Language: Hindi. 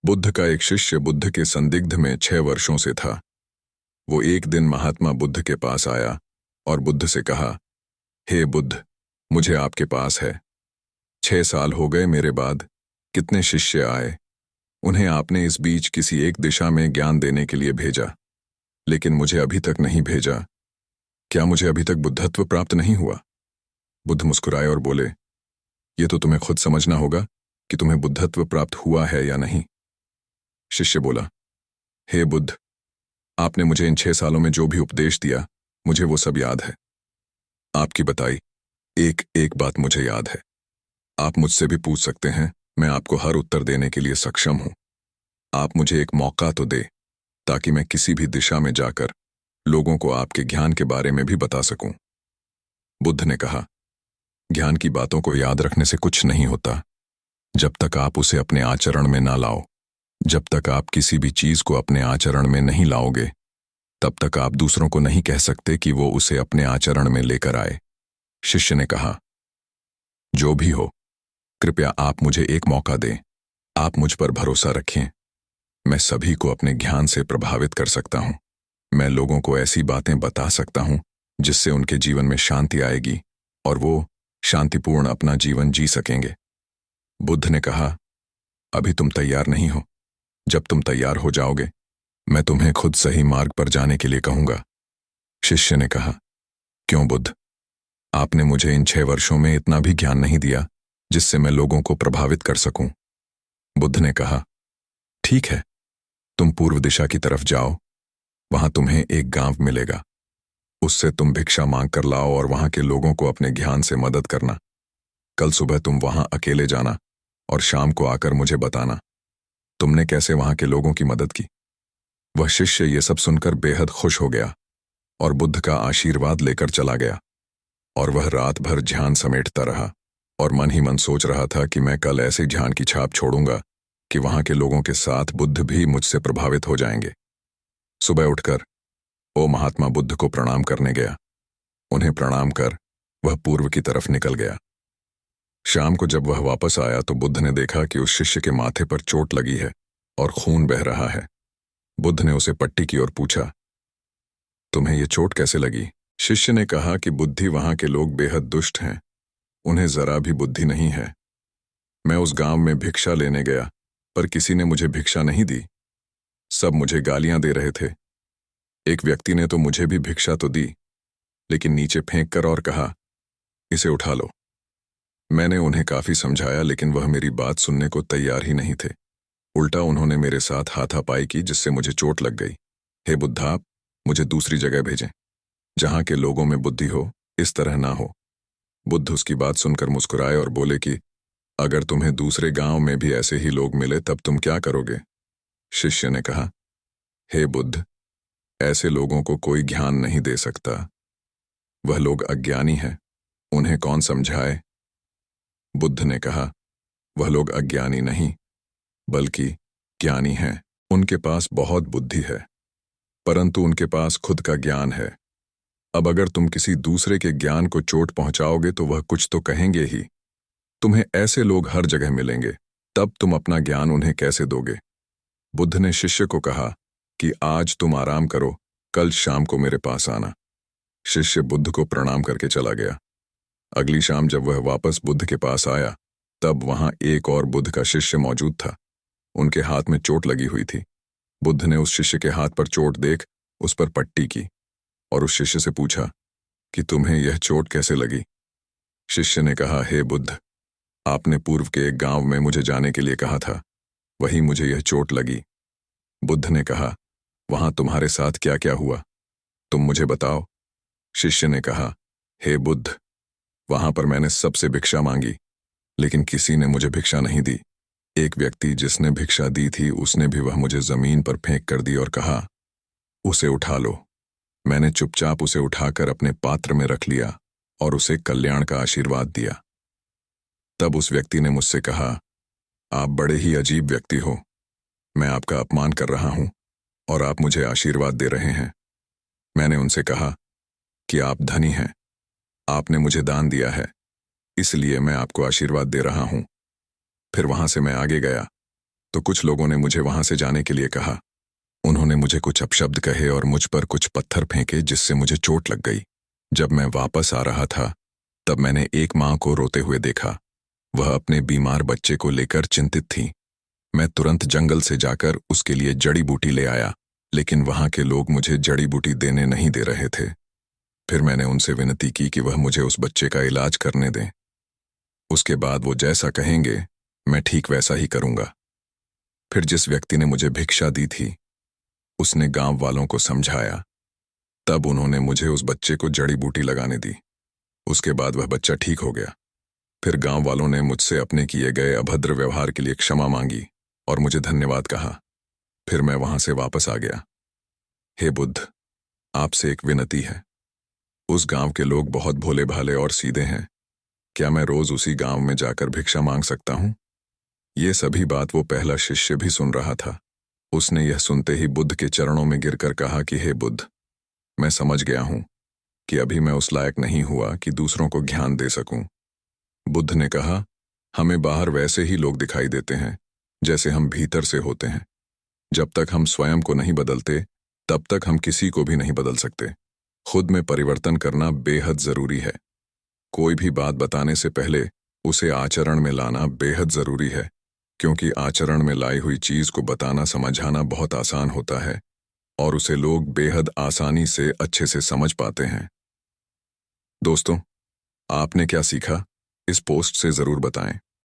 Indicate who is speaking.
Speaker 1: बुद्ध का एक शिष्य बुद्ध के संदिग्ध में 6 वर्षों से था। वो एक दिन महात्मा बुद्ध के पास आया और बुद्ध से कहा, हे बुद्ध, मुझे आपके पास है। 6 साल हो गए मेरे बाद कितने शिष्य आए, उन्हें आपने इस बीच किसी एक दिशा में ज्ञान देने के लिए भेजा, लेकिन मुझे अभी तक नहीं भेजा। क्या मुझे अभी तक बुद्धत्व प्राप्त नहीं हुआ? बुद्ध मुस्कुराए और बोले, ये तो तुम्हें खुद समझना होगा कि तुम्हें बुद्धत्व प्राप्त हुआ है या नहीं। शिष्य बोला, हे बुद्ध, आपने मुझे इन 6 सालों में जो भी उपदेश दिया, मुझे वो सब याद है। आपकी बताई एक एक बात मुझे याद है। आप मुझसे भी पूछ सकते हैं, मैं आपको हर उत्तर देने के लिए सक्षम हूं। आप मुझे एक मौका तो दे, ताकि मैं किसी भी दिशा में जाकर लोगों को आपके ज्ञान के बारे में भी बता सकूं। बुद्ध ने कहा, ज्ञान की बातों को याद रखने से कुछ नहीं होता, जब तक आप उसे अपने आचरण में ना लाओ। जब तक आप किसी भी चीज को अपने आचरण में नहीं लाओगे, तब तक आप दूसरों को नहीं कह सकते कि वो उसे अपने आचरण में लेकर आए। शिष्य ने कहा, जो भी हो, कृपया आप मुझे एक मौका दें। आप मुझ पर भरोसा रखें। मैं सभी को अपने ज्ञान से प्रभावित कर सकता हूं। मैं लोगों को ऐसी बातें बता सकता हूं जिससे उनके जीवन में शांति आएगी और वो शांतिपूर्ण अपना जीवन जी सकेंगे। बुद्ध ने कहा, अभी तुम तैयार नहीं हो। जब तुम तैयार हो जाओगे, मैं तुम्हें खुद सही मार्ग पर जाने के लिए कहूंगा। शिष्य ने कहा, क्यों बुद्ध? आपने मुझे इन 6 वर्षों में इतना भी ज्ञान नहीं दिया जिससे मैं लोगों को प्रभावित कर सकूं। बुद्ध ने कहा, ठीक है, तुम पूर्व दिशा की तरफ जाओ। वहां तुम्हें एक गांव मिलेगा। उससे तुम भिक्षा मांग कर लाओ और वहां के लोगों को अपने ज्ञान से मदद करना। कल सुबह तुम वहां अकेले जाना और शाम को आकर मुझे बताना तुमने कैसे वहां के लोगों की मदद की। वह शिष्य ये सब सुनकर बेहद खुश हो गया और बुद्ध का आशीर्वाद लेकर चला गया। और वह रात भर ध्यान समेटता रहा और मन ही मन सोच रहा था कि मैं कल ऐसे ध्यान की छाप छोड़ूंगा कि वहां के लोगों के साथ बुद्ध भी मुझसे प्रभावित हो जाएंगे। सुबह उठकर वो महात्मा बुद्ध को प्रणाम करने गया। उन्हें प्रणाम कर वह पूर्व की तरफ निकल गया। शाम को जब वह वापस आया तो बुद्ध ने देखा कि उस शिष्य के माथे पर चोट लगी है और खून बह रहा है। बुद्ध ने उसे पट्टी की और पूछा, तुम्हें ये चोट कैसे लगी? शिष्य ने कहा कि बुद्धि वहां के लोग बेहद दुष्ट हैं, उन्हें जरा भी बुद्धि नहीं है। मैं उस गांव में भिक्षा लेने गया, पर किसी ने मुझे भिक्षा नहीं दी। सब मुझे गालियां दे रहे थे। एक व्यक्ति ने तो मुझे भी भिक्षा तो दी, लेकिन नीचे फेंक कर और कहा, इसे उठा लो। मैंने उन्हें काफी समझाया, लेकिन वह मेरी बात सुनने को तैयार ही नहीं थे। उल्टा उन्होंने मेरे साथ हाथापाई की, जिससे मुझे चोट लग गई। हे बुद्ध, आप मुझे दूसरी जगह भेजें, जहां के लोगों में बुद्धि हो, इस तरह ना हो। बुद्ध उसकी बात सुनकर मुस्कुराए और बोले कि अगर तुम्हें दूसरे गांव में भी ऐसे ही लोग मिले तब तुम क्या करोगे? शिष्य ने कहा, हे बुद्ध, ऐसे लोगों को कोई ज्ञान नहीं दे सकता। वह लोग अज्ञानी हैं, उन्हें कौन समझाए? बुद्ध ने कहा, वह लोग अज्ञानी नहीं बल्कि ज्ञानी हैं। उनके पास बहुत बुद्धि है, परंतु उनके पास खुद का ज्ञान है। अब अगर तुम किसी दूसरे के ज्ञान को चोट पहुंचाओगे तो वह कुछ तो कहेंगे ही। तुम्हें ऐसे लोग हर जगह मिलेंगे, तब तुम अपना ज्ञान उन्हें कैसे दोगे? बुद्ध ने शिष्य को कहा कि आज तुम आराम करो, कल शाम को मेरे पास आना। शिष्य बुद्ध को प्रणाम करके चला गया। अगली शाम जब वह वापस बुद्ध के पास आया, तब वहां एक और बुद्ध का शिष्य मौजूद था। उनके हाथ में चोट लगी हुई थी। बुद्ध ने उस शिष्य के हाथ पर चोट देख उस पर पट्टी की और उस शिष्य से पूछा कि तुम्हें यह चोट कैसे लगी? शिष्य ने कहा, हे बुद्ध, आपने पूर्व के एक गांव में मुझे जाने के लिए कहा था, वहीं मुझे यह चोट लगी। बुद्ध ने कहा, वहां तुम्हारे साथ क्या क्या हुआ, तुम मुझे बताओ। शिष्य ने कहा, हे बुद्ध, वहां पर मैंने सबसे भिक्षा मांगी, लेकिन किसी ने मुझे भिक्षा नहीं दी। एक व्यक्ति जिसने भिक्षा दी थी, उसने भी वह मुझे जमीन पर फेंक कर दी और कहा, उसे उठा लो। मैंने चुपचाप उसे उठाकर अपने पात्र में रख लिया और उसे कल्याण का आशीर्वाद दिया। तब उस व्यक्ति ने मुझसे कहा, आप बड़े ही अजीब व्यक्ति हो। मैं आपका अपमान कर रहा हूं और आप मुझे आशीर्वाद दे रहे हैं। मैंने उनसे कहा कि आप धनी हैं, आपने मुझे दान दिया है, इसलिए मैं आपको आशीर्वाद दे रहा हूं। फिर वहां से मैं आगे गया तो कुछ लोगों ने मुझे वहां से जाने के लिए कहा। उन्होंने मुझे कुछ अपशब्द कहे और मुझ पर कुछ पत्थर फेंके, जिससे मुझे चोट लग गई। जब मैं वापस आ रहा था तब मैंने एक माँ को रोते हुए देखा। वह अपने बीमार बच्चे को लेकर चिंतित थी। मैं तुरंत जंगल से जाकर उसके लिए जड़ी बूटी ले आया, लेकिन वहां के लोग मुझे जड़ी बूटी देने नहीं दे रहे थे। फिर मैंने उनसे विनती की कि वह मुझे उस बच्चे का इलाज करने दें। उसके बाद वो जैसा कहेंगे मैं ठीक वैसा ही करूंगा। फिर जिस व्यक्ति ने मुझे भिक्षा दी थी उसने गांव वालों को समझाया। तब उन्होंने मुझे उस बच्चे को जड़ी बूटी लगाने दी। उसके बाद वह बच्चा ठीक हो गया। फिर गांव वालों ने मुझसे अपने किए गए अभद्र व्यवहार के लिए क्षमा मांगी और मुझे धन्यवाद कहा। फिर मैं वहां से वापस आ गया। हे बुद्ध, आपसे एक विनती है। उस गांव के लोग बहुत भोले भाले और सीधे हैं। क्या मैं रोज उसी गांव में जाकर भिक्षा मांग सकता हूं? ये सभी बात वो पहला शिष्य भी सुन रहा था। उसने यह सुनते ही बुद्ध के चरणों में गिरकर कहा कि हे बुद्ध, मैं समझ गया हूं कि अभी मैं उस लायक नहीं हुआ कि दूसरों को ज्ञान दे सकूं। बुद्ध ने कहा, हमें बाहर वैसे ही लोग दिखाई देते हैं जैसे हम भीतर से होते हैं। जब तक हम स्वयं को नहीं बदलते तब तक हम किसी को भी नहीं बदल सकते। खुद में परिवर्तन करना बेहद जरूरी है। कोई भी बात बताने से पहले उसे आचरण में लाना बेहद जरूरी है, क्योंकि आचरण में लाई हुई चीज को बताना समझाना बहुत आसान होता है और उसे लोग बेहद आसानी से अच्छे से समझ पाते हैं। दोस्तों, आपने क्या सीखा? इस पोस्ट से जरूर बताएं।